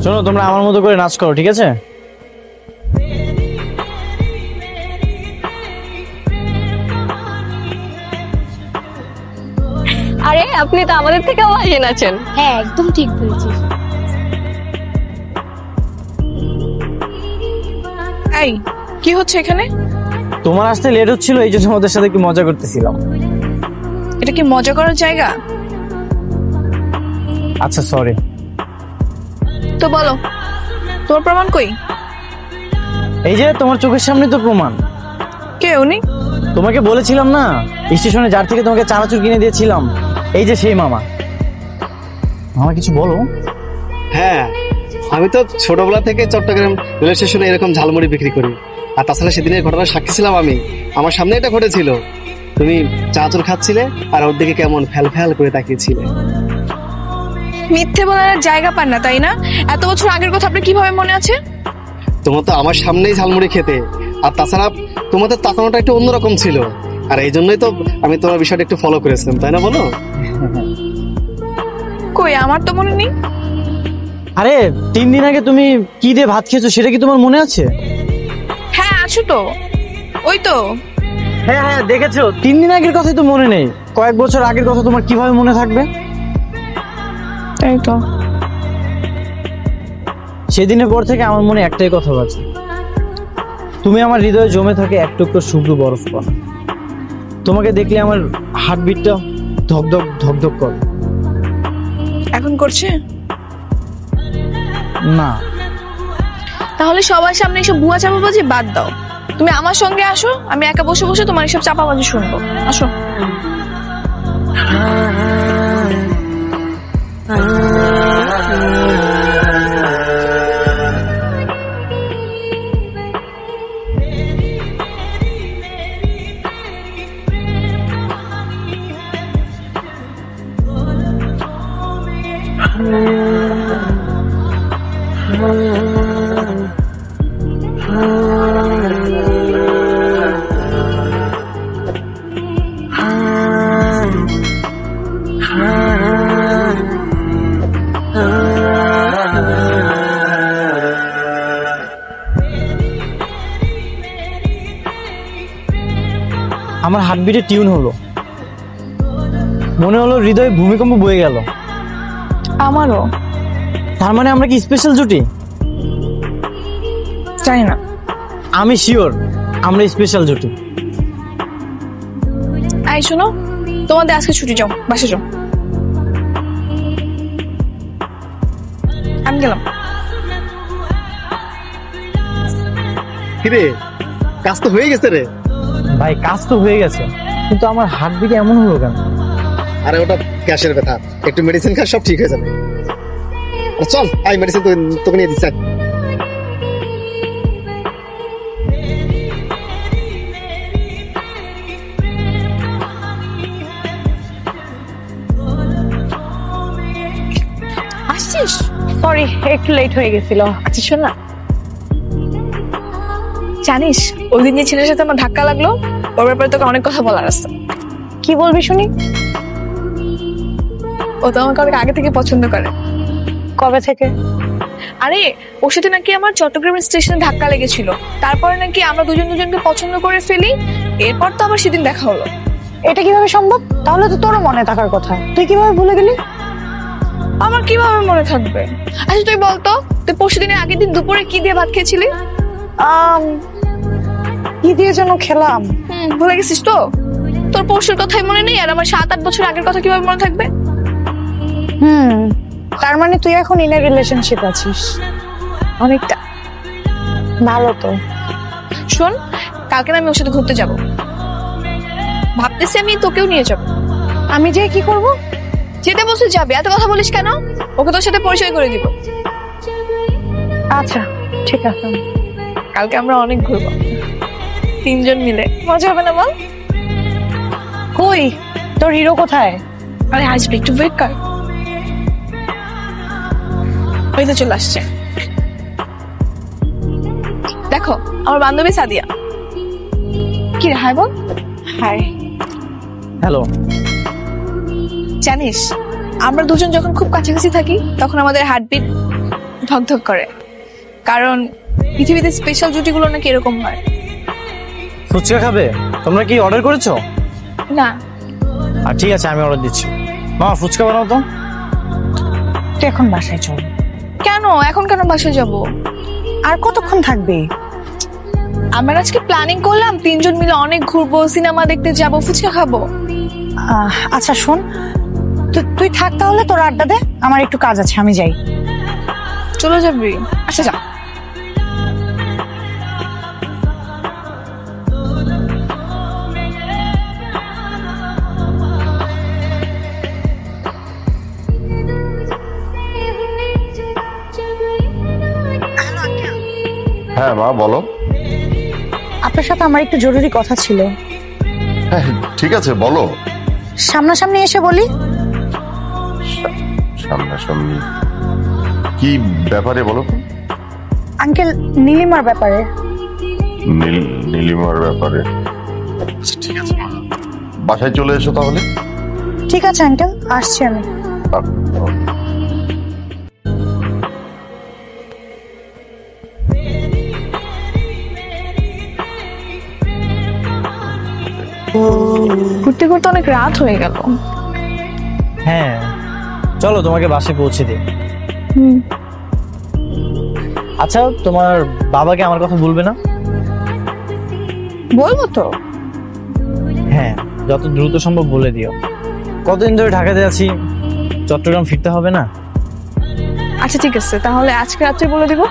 শোনো, তোমরা আমার মতো করে নাচ করো, ঠিক আছে? আরে আপনি তো আমাদের থেকেও ভালো নাচেন। হ্যাঁ একদম ঠিক বলেছিস। এই কি হচ্ছে এখানে? তোমার আসতে লেট হচ্ছিল, এই জন্য ওদের সাথে একটু মজা করতেছিলাম। এটা কি মজা করার জায়গা? আচ্ছা সরি। তো বলো, তোর প্রমাণ কই? এই যে তোমার চোখের সামনে তো প্রমাণ। কে উনি? তোমাকে বলেছিলাম না, স্টেশনে যার থেকে তোমাকে চানাচুর কিনে দিয়েছিলাম, এই যে সেই মামা। মামা কিছু বলো। হ্যাঁ, আমি তো ছোটবেলা থেকে চট্টগ্রাম রেল স্টেশনে এরকম ঝালমুড়ি বিক্রি করি। আর তাছাড়া সেদিনের ঘটনার সাক্ষী ছিলাম আমি, আমার সামনে এটা ঘটেছিল। তুমি চানাচুর খাচ্ছিলে আর ওর দিকে কেমন ফ্যাল ফ্যাল করে তাকিয়েছিলে। মিথ্যে বলার আর জায়গা পান না, তাই না? এত বছর আগের কথা আপনার কিভাবে মনে আছে? তোমার তো আমার সামনেই ঝালমুড়ি খেতে, আর তাছাড়া তোমাদের তাকানোটা একটু অন্যরকম ছিল। আর এই জন্যই তো আমি তোমার বিষয়টা একটু ফলো করেছিলাম, তাই না বলো? কই, আমার তো মনে নেই। আরে 3 দিন আগে তুমি কি দিয়ে ভাত খেয়েছো সেটা কি তোমার মনে আছে? হ্যাঁ আছো তো, ওই তো। হ্যাঁ হ্যাঁ দেখেছো, 3 দিন আগের কথাই তো মনে নেই, কয়েক বছর আগের কথা তোমার কিভাবে মনে থাকবে? তাই তো। সেদিনের পর থেকে আমার মনে একটাই কথা আছে, তুমি আমার হৃদয়ে জমে থাকে এক টুকরো শুভ্র বরফ কণা। তোমাকে দেখলে আমার হার্টবিটটা ধকধক ধকধক করে। এখন করছে না। তাহলে সবার সামনে এসব ভুয়া চাপাবাজি বাদ দাও। তুমি আমার সঙ্গে আসো, আমি একা বসে বসে তোমার এসব চাপাবাজি শুনবো। আসো। আমার হার্টবিটে টিউন হলো, মনে হলো হৃদয়ে ভূমিকম্প বয়ে গেল। আমারও। তার মানে আমরা কি স্পেশাল জুটি? জানি না। আমি শিওর আমরা স্পেশাল জুটি। আই শোনো, তোমাদের আজকে ছুটি, যাও বাসে যাও। আমি গেলাম। কিরে, কাজ তো হয়ে গেছে রে। ভাই কাজ তো হয়ে গেছে, কিন্তু আমার হার্টবিটে এমন হলো কেন? আরে ওটা গ্যাসের ব্যথা, একটু মেডিসিন খা, সব ঠিক হয়ে যাবে। চল আই মেডিসিন তোকে নিয়ে দিচ্ছি। আসছিস? সরি একটু লেট হয়ে গেছিল। আচ্ছা শোন না, জানিস ওই দিন যে ছেলের সাথে আমার ধাক্কা লাগলো, ওর ব্যাপারে তোকে অনেক কথা বলার আছে। কি বলবি শুনি? ও তো আমাকে অনেক আগে থেকে পছন্দ করে। কবে থেকে? আরে ওর সাথে নাকি আমার চট্টগ্রাম স্টেশনে ধাক্কা লেগেছিল, তারপরে নাকি আমরা দুজন দুজনকে পছন্দ করে ফেলি। এরপর তো আবার সেদিন দেখা হলো। এটা কিভাবে সম্ভব? তাহলে তো তোরও মনে থাকার কথা, তুই কিভাবে ভুলে গেলি? আমার কিভাবে মনে থাকবে? আচ্ছা তুই বলতো, তুই পরশু দিনের আগের দিন দুপুরে কি দিয়ে ভাত খেয়েছিলি? কি দিয়ে যেন খেলাম। ভুলে গেছিস তো? তোর পরশুর কথাই মনে নেই, আর আমার 7-8 বছর আগের কথা কিভাবে মনে থাকবে? তার মানে তুই এখন ইন এ রিলেশনশিপ আছিস? অনেকটা। ভালো তো। শোন, কালকে না আমি ওর সাথে ঘুরতে যাব, ভাবতেছি আমি তোকেও নিয়ে যাব। আমি যে কি করব? যেতে বলছি যাবে, এত কথা বলিস কেন? ওকে তোর সাথে পরিচয় করে দিব। আচ্ছা ঠিক আছে। কালকে আমরা অনেক ঘুরবো, 3 জন মিলে। মজা হবে না বল? কই তোর হিরো কোথায়? আরে আসবে, একটু ওয়েট কর। ওই তো চলে আসছে। দেখো আমার বান্ধবী সাদিয়া। কি রে, হাই বল। হাই। হ্যালো। জানিস আমরা দুজন যখন খুব কাছাকাছি থাকি তখন আমাদের হার্টবিট ধকধক করে, কারণ পৃথিবীতে স্পেশাল জুটিগুলো নাকি এরকম হয়। ফুচকা খাবে? তোমরা কি অর্ডার করেছো? না, আর ঠিক আছে, আমি অর্ডার দিচ্ছি। মা, ফুচকা বানাও তো। তুই এখন বাসায় চল। কেন এখন কেন বাসায় যাব? আর কতক্ষণ থাকবে? আমরা আজকে প্ল্যানিং করলাম 3 জন মিলে অনেক ঘুরবো, সিনেমা দেখতে যাব, ফুচকা খাবো। আচ্ছা শোন, তুই থাক তাহলে, তোর আড্ডা দে, আমার একটু কাজ আছে, আমি যাই। চলে যাবি? আচ্ছা যা। হ্যাঁ মা, বলো। আপনার সাথে আমার একটু জরুরি কথা ছিল। হ্যাঁ ঠিক আছে, বলো। সামনাসামনি এসে বলি। সামনাসামনি কি ব্যাপারে বলো তো? আঙ্কেল, নীলিমার ব্যাপারে। নীলিমার ব্যাপারে? আচ্ছা, ঠিক আছে মা, বাসায় চলে এসো তাহলে। ঠিক আছে আঙ্কেল, আসছি আমি। ঘুরতে ঘুরতে অনেক রাত হয়ে গেল। হ্যাঁ, চলো তোমাকে বাসে পৌঁছে দিই। আচ্ছা, তোমার বাবাকে আমার কথা বলবে না? বলবো তো। হ্যাঁ, যত দ্রুত সম্ভব বলে দিও। কতদিন ধরে ঢাকাতে আছি, চট্টগ্রাম ফিরতে হবে না? আচ্ছা ঠিক আছে, তাহলে আজকে রাত্রে বলে দিব।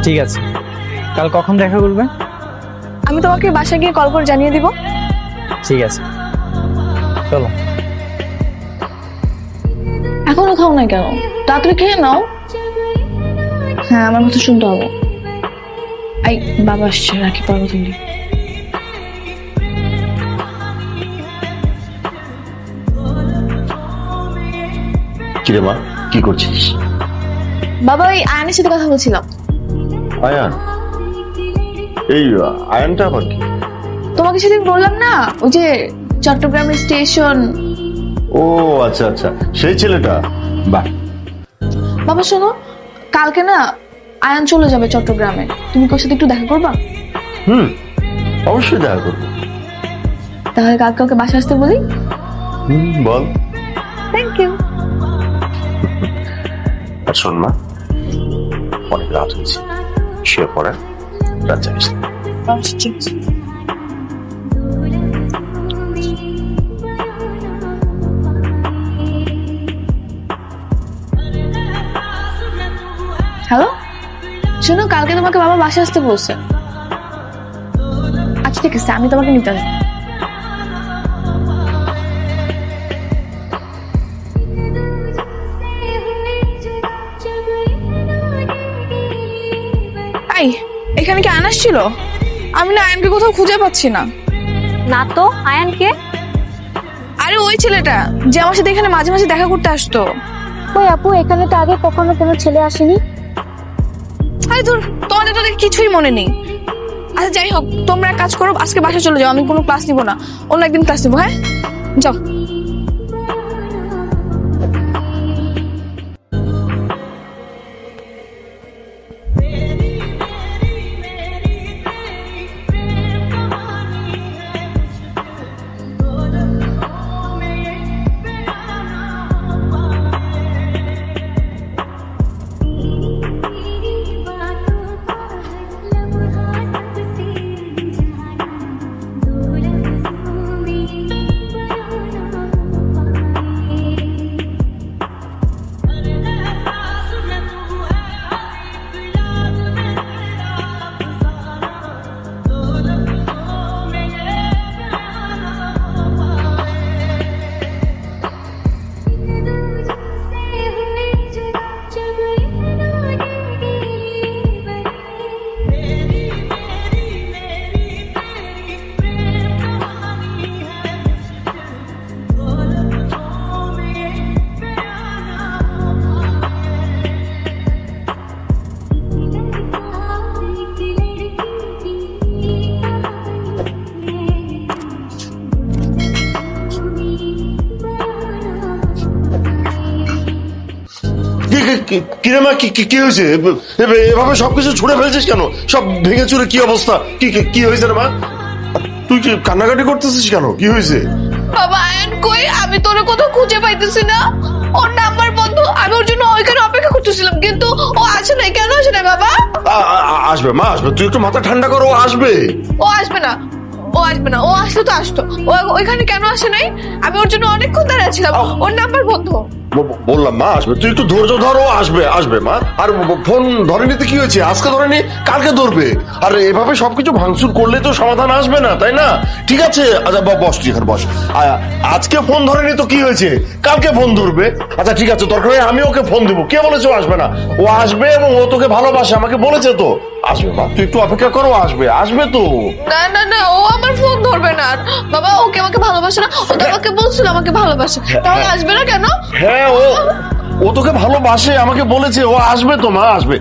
ঠিক আছে, কাল কখন দেখা করবে? আমি তোমাকে বাসায় গিয়ে কল করে জানিয়ে দিব। ঠিক আছে, চলো। এখনো খাও না কেন? তাড়াতাড়ি খেয়ে নাও। হ্যাঁ, আমার কথা শুনতে হবে। এই বাবা আসছে, রাখি, পর কথা বলি। কিরে মা, কি করছিস? বাবা, ওই আয়নের সাথে কথা বলছিলাম। আয়ান? এই আয়ানটা আবার কি? তোমাকে সেদিন বললাম না, ওই যে চট্টগ্রামের স্টেশন। ও আচ্ছা আচ্ছা, সেই ছেলেটা। বাহ। বাবা শোনো, কালকে না আয়ান চলে যাবে চট্টগ্রামে, তুমি ওর সাথে একটু দেখা করবা? অবশ্যই দেখা করবো। তাহলে কালকে ওকে বাসা আসতে বলি। বল। Thank you. আর শোন মা, অনেক রাত হয়েছে, শুয়ে পড়ে, রাত জানিস না। হ্যালো, শোনো, কালকে তোমাকে বাবা বাসা আসতে বলছে। আচ্ছা ঠিক আছে, আমি তোমাকে নিতে আসবো। এই, এখানে কি আয়ন ছিল? আমি না আয়নকে কোথাও খুঁজে পাচ্ছি না। না তো, আয়ান কে? আরে ওই ছেলেটা যে আমার সাথে এখানে মাঝে মাঝে দেখা করতে আসতো। ওই আপু, এখানে তো আগে কখনো কোনো ছেলে আসেনি। আরে তোর তোমাদের তো দেখে কিছুই মনে নেই। আচ্ছা যাই হোক, তোমরা এক কাজ করো, আজকে বাসা চলে যাও, আমি কোনো ক্লাস নিব না, অন্য একদিন ক্লাস নিবো। হ্যাঁ, যাও। কিরে মা, কি হয়েছে? এভাবে সবকিছু ছুড়ে ফেলছিস কেন? সব ভেঙে চুরে কি অবস্থা? কি হয়েছে রে মা? তুই কি কান্নাকাটি করতেছিস কেন? কি হয়েছে? বাবা আয়ন কই? আমি তোর কোথাও খুঁজে পাইতেছি না। ওর নাম্বার বন্ধ। আমি ওর জন্য ওইখানে অপেক্ষা করতেছিলাম, কিন্তু ও আসে নাই। কেন আসে নাই বাবা? আসবে মা, আসবে। তুই একটু মাথা ঠান্ডা কর, ও আসবে। ও আসবে না, ও আসবে না। ও আসলে তো আসতো। ও ওইখানে কেন আসে নাই? আমি ওর জন্য অনেকক্ষণ দাঁড়িয়ে ছিলাম। ওর নাম্বার বন্ধ। বললাম মা আসবে, তুই একটু ধৈর্য ধর, ও আসবে মা। আর ফোন ধরেনি তো কি হয়েছে? আজকে ধরেনি, কালকে ধরবে। আর এভাবে সবকিছু ভাঙচুর করলে তো সমাধান আসবে না, তাই না? ঠিক আছে, আচ্ছা বস, তুই এখানে বস। আজকে ফোন ধরেনি তো কি হয়েছে? কালকে ফোন ধরবে। আচ্ছা ঠিক আছে, দরকার হয় আমি ওকে ফোন দেবো। কে বলেছে ও আসবে না? ও আসবে, এবং ও তোকে ভালোবাসে, আমাকে বলেছে তো। আসবে মা, তুই একটু অপেক্ষা করো, আসবে তো। না, ও আমার ফোন ধরবে না বাবা। ওকে আমাকে ভালোবাসে না। ও তো আমাকে বলছিল আমাকে ভালোবাসে, তাহলে আসবে না কেন? হ্যাঁ, ও তোকে ভালোবাসে, আমাকে বলেছে। ও আসবে তো মা, আসবে।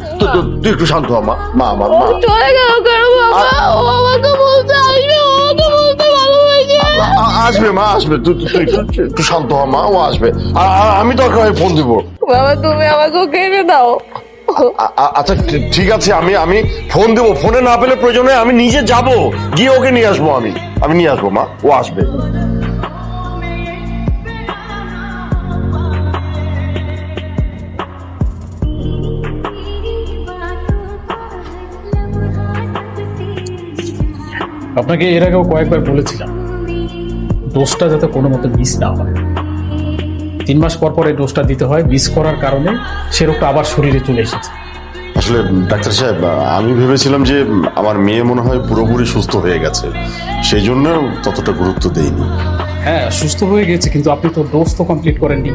তুই একটু শান্ত হ মা, আমার মা। চলে গেল কেন বাবা? ও আমাকে বলতে আসবে, ও আমাকে বলতে ভালোবাসে। আসবে মা, আসবে। তুই একটু শান্ত হ মা, ও আসবে। আমি দরকার হয় ফোন দিব। বাবা তুমি আমাকে ওকে এনে দাও। আচ্ছা ঠিক আছে, আমি ফোন দেবো। ফোনে না পেলে প্রয়োজনে আমি নিজে যাব, গিয়ে ওকে নিয়ে আসবো। আমি নিয়ে আসবো মা, ও আসবে। আপনাকে এর আগেও কয়েকবার বলেছিলাম ডোজটা যাতে কোনো মতে মিস না হয়। 3 মাস পর পর এই ডোজটা দিতে হয়। মিস করার কারণে সে রোগটা আবার শরীরে চলে এসেছে। আসলে ডাক্তার সাহেব, আমি ভেবেছিলাম যে আমার মেয়ে মনে হয় পুরোপুরি সুস্থ হয়ে গেছে, সেই জন্য ততটা গুরুত্ব দেইনি। হ্যাঁ, সুস্থ হয়ে গেছে, কিন্তু আপনি তো ডোজ তো কমপ্লিট করেননি,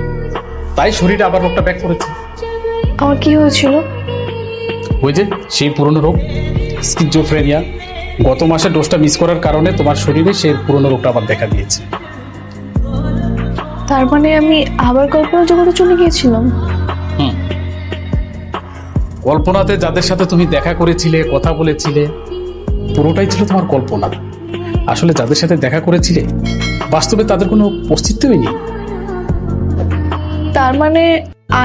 তাই শরীরে আবার রোগটা ব্যাক করেছে। আমার কি হয়েছিল? ওই যে সেই পুরনো রোগ, স্কিজোফ্রেনিয়া। গত মাসে ডোজটা মিস করার কারণে তোমার শরীরে সেই পুরনো রোগটা আবার দেখা দিয়েছে। তার মানে আমি আবার কল্পনা জগতে চলে গিয়েছিলাম। কল্পনাতে যাদের সাথে তুমি দেখা করেছিলে, কথা বলেছিলে, পুরোটাই ছিল তোমার কল্পনা। আসলে যাদের সাথে দেখা করেছিলে বাস্তবে তাদের কোনো অস্তিত্বই নেই। তার মানে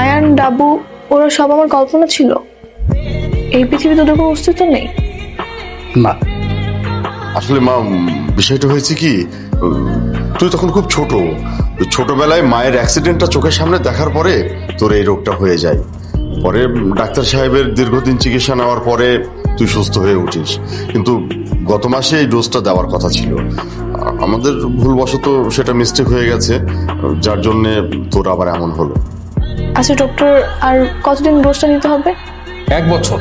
আয়ান, ডাবু ওরা সব আমার কল্পনা ছিল। এই পৃথিবীতে ওদের কোনো অস্তিত্ব নেই। না, আসলে মা, বিষয়টা হয়েছে কি, তুই তখন খুব ছোটবেলায় মায়ের অ্যাক্সিডেন্টটা চোখের সামনে দেখার পরে তোর এই রোগটা হয়ে যায়। পরে ডাক্তার সাহেবের দীর্ঘদিন চিকিৎসা নেওয়ার পরে তুই সুস্থ হয়ে উঠিস, কিন্তু গত মাসে এই ডোজটা দেওয়ার কথা ছিল। আমাদের ভুলবশত সেটা মিস্টেক হয়ে গেছে, যার জন্য তোর আবার এমন হলো। আচ্ছা ডক্টর, আর কতদিন ডোজটা নিতে হবে? 1 বছর।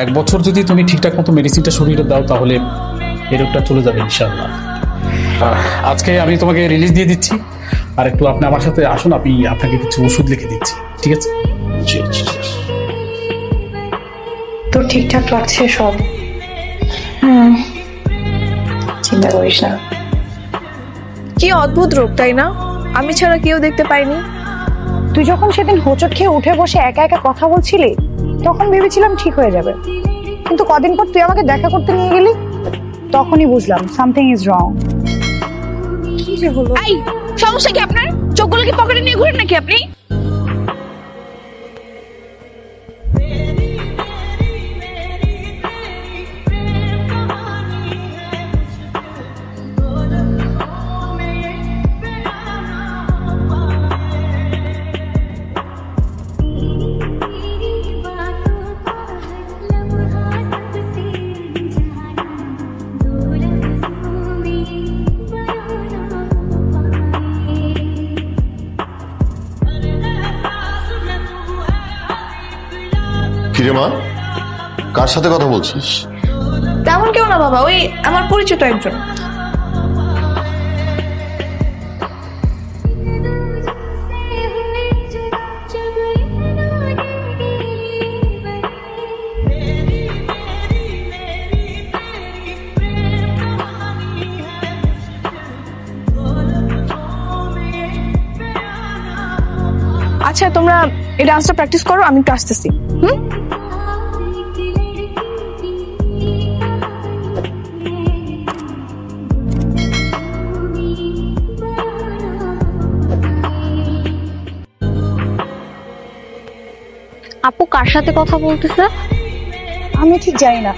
1 বছর যদি তুমি ঠিকঠাক মতো মেডিসিনটা শরীরে দাও, তাহলে এই রোগটা চলে যাবে ইনশাআল্লাহ। আজকে আমি তোমাকে রিলিজ দিয়ে দিচ্ছি, আর একটু আপনি আমার সাথে আসুন, আমি আপনাকে কিছু ওষুধ লিখে দিচ্ছি, ঠিক আছে? তোর ঠিকঠাক লাগছে সব? চিন্তা করিস না। কি অদ্ভুত রোগ, তাই না? আমি ছাড়া কেউ দেখতে পাইনি। তুই যখন সেদিন হোঁচট খেয়ে উঠে বসে একা একা কথা বলছিলি, তখন ভেবেছিলাম ঠিক হয়ে যাবে, কিন্তু কদিন পর তুই আমাকে দেখা করতে নিয়ে গেলি, তখনই বুঝলাম সামথিং ইজ রং। কি যে হলো? এই সমস্যা কি আপনার? চোখগুলো কি পকেটে নিয়ে ঘুরেন নাকি আপনি? কিরে মা, কার সাথে কথা বলছিস? তেমন কেউ না বাবা, ওই আমার পরিচিত একজন। আচ্ছা তোমরা এই ডান্সটা প্র্যাকটিস করো, আমি একটু আসতেছি। আপু কার সাথে কথা বলতেছে? আমি ঠিক জানি না।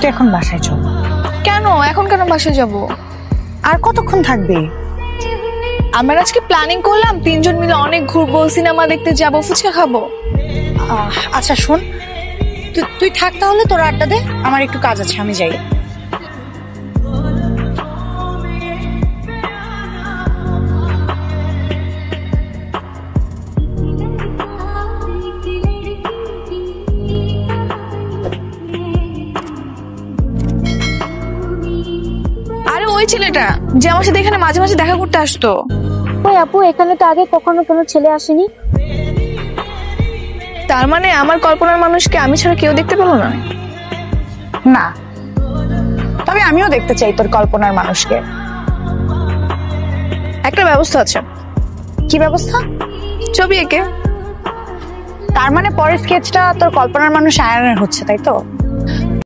তুই এখন বাসায় চল। কেন এখন কেন বাসায় যাব? আর কতক্ষণ থাকবে? আমরা আজকে প্ল্যানিং করলাম 3 জন মিলে অনেক ঘুরবো, সিনেমা দেখতে যাব, ফুচকা খাবো। আচ্ছা শোন, তুই থাক তাহলে, তোর আড্ডা দে, আমার একটু কাজ আছে, আমি যাই। আরে ওই ছেলেটা যে আমার সাথে এখানে মাঝে মাঝে দেখা করতে আসতো। ওই আপু, এখানে তো আগে কখনো কোনো ছেলে আসেনি। তার মানে আমার কল্পনার মানুষকে আমি ছাড়া কেউ দেখতে পেলো না? না, তবে আমিও দেখতে চাই তোর কল্পনার মানুষকে। একটা ব্যবস্থা আছে। কি ব্যবস্থা? ছবি এঁকে। তার মানে পরের স্কেচটা তোর কল্পনার মানুষ আয়নের হচ্ছে, তাই তো?